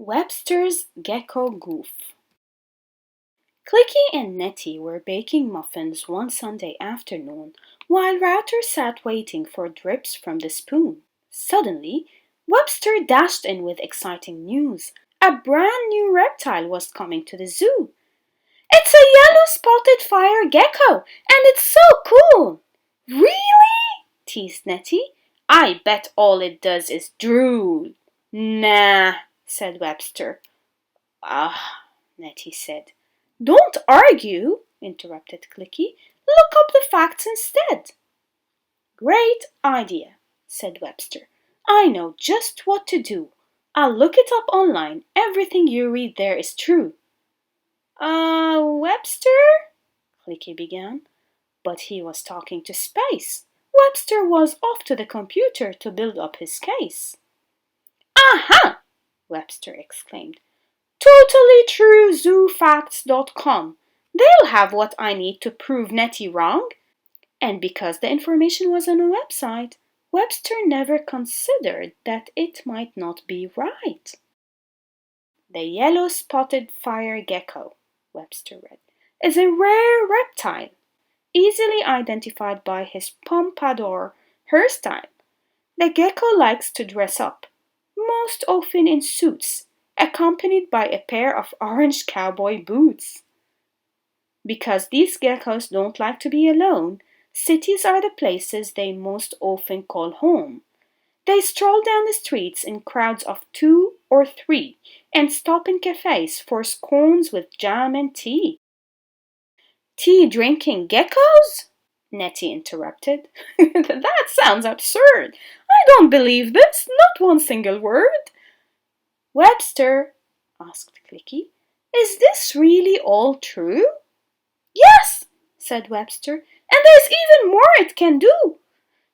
Webster's Gecko Goof. Clicky and Nettie were baking muffins one Sunday afternoon while Router sat waiting for drips from the spoon. Suddenly, Webster dashed in with exciting news. A brand new reptile was coming to the zoo. "It's a yellow spotted fire gecko, and it's so cool!" "Really?" teased Nettie. "I bet all it does is drool." "Nah," said Webster. "Ah," Nettie said. "Don't argue," interrupted Clicky. "Look up the facts instead." "Great idea," said Webster. "I know just what to do. I'll look it up online. Everything you read there is true." Webster?" Clicky began. But he was talking to space. Webster was off to the computer to build up his case. "Aha!" Webster exclaimed. "Totally true zoofacts.com. They'll have what I need to prove Nettie wrong." And because the information was on a website, Webster never considered that it might not be right. "The yellow-spotted fire gecko," Webster read, "is a rare reptile, easily identified by his pompadour hairstyle. The gecko likes to dress up, most often in suits, accompanied by a pair of orange cowboy boots. Because these geckos don't like to be alone, cities are the places they most often call home. They stroll down the streets in crowds of 2 or 3 and stop in cafes for scones with jam and tea." "Tea-drinking geckos?" Nettie interrupted. "That sounds absurd. I don't believe this, not one single word." "Webster," asked Clicky, "is this really all true?" "Yes," said Webster, "and there's even more it can do.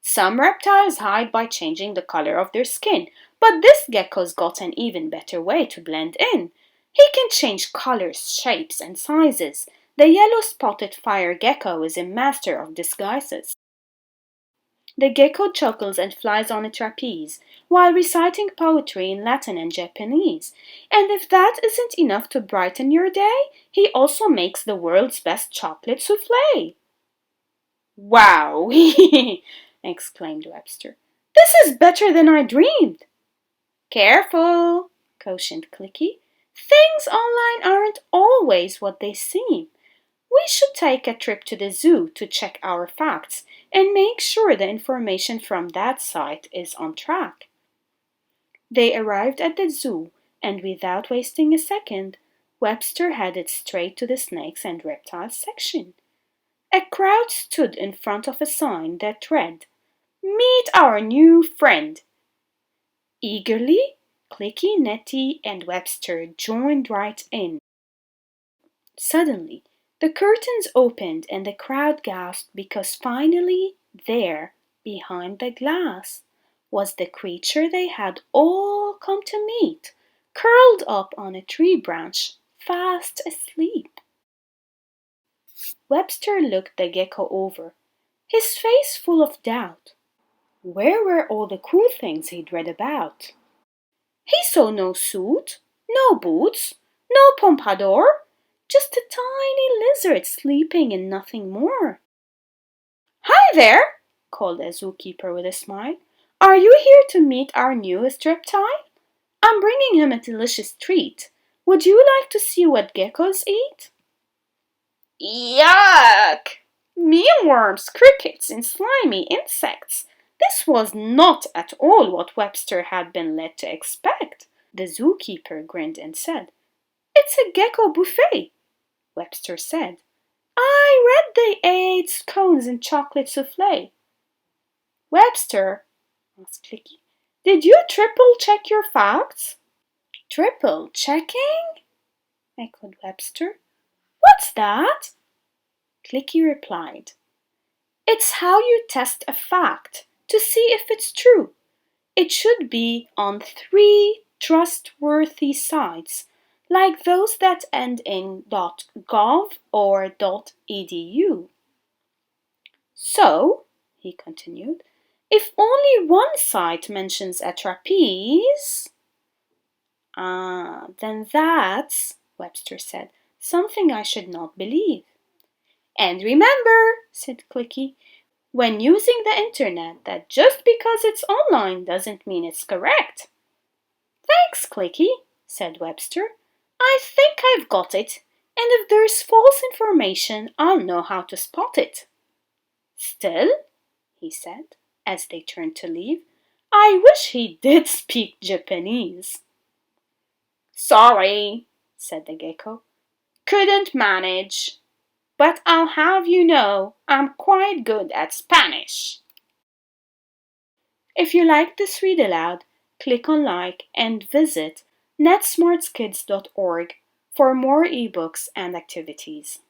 Some reptiles hide by changing the color of their skin, but this gecko's got an even better way to blend in. He can change colors, shapes, and sizes. The yellow-spotted fire gecko is a master of disguises. The gecko chuckles and flies on a trapeze while reciting poetry in Latin and Japanese. And if that isn't enough to brighten your day, he also makes the world's best chocolate souffle." "Wow!" exclaimed Webster. "This is better than I dreamed." "Careful," cautioned Clicky. "Things online aren't always what they seem. We should take a trip to the zoo to check our facts and make sure the information from that site is on track." They arrived at the zoo, and without wasting a second, Webster headed straight to the snakes and reptiles section. A crowd stood in front of a sign that read, "Meet our new friend." Eagerly, Clicky, Nettie, and Webster joined right in. Suddenly, the curtains opened and the crowd gasped because finally, there, behind the glass, was the creature they had all come to meet, curled up on a tree branch, fast asleep. Webster looked the gecko over, his face full of doubt. Where were all the cool things he'd read about? He saw no suit, no boots, no pompadour, just a tiny lizard sleeping and nothing more. "Hi there," called a zookeeper with a smile. "Are you here to meet our newest reptile? I'm bringing him a delicious treat. Would you like to see what geckos eat?" "Yuck! Mealworms, crickets, and slimy insects." This was not at all what Webster had been led to expect. The zookeeper grinned and said, "It's a gecko buffet." Webster said, "I read they ate scones and chocolate souffle." "Webster," asked Clicky, "did you triple-check your facts?" "Triple-checking?" echoed Webster. "What's that?" Clicky replied, "It's how you test a fact to see if it's true. It should be on 3 trustworthy sites, like those that end in .gov or .edu. So," he continued, "if only one site mentions a trapeze—" Ah, then that's, Webster said, something I should not believe. And remember, said Clicky, when using the internet, that just because it's online doesn't mean it's correct. Thanks, Clicky, said Webster. I think I've got it, and if there's false information, I'll know how to spot it. Still, he said, as they turned to leave, I wish he did speak Japanese. Sorry, said the gecko. Couldn't manage. But I'll have you know I'm quite good at Spanish. If you like this read aloud, click on like and visit netsmartskids.org for more ebooks and activities.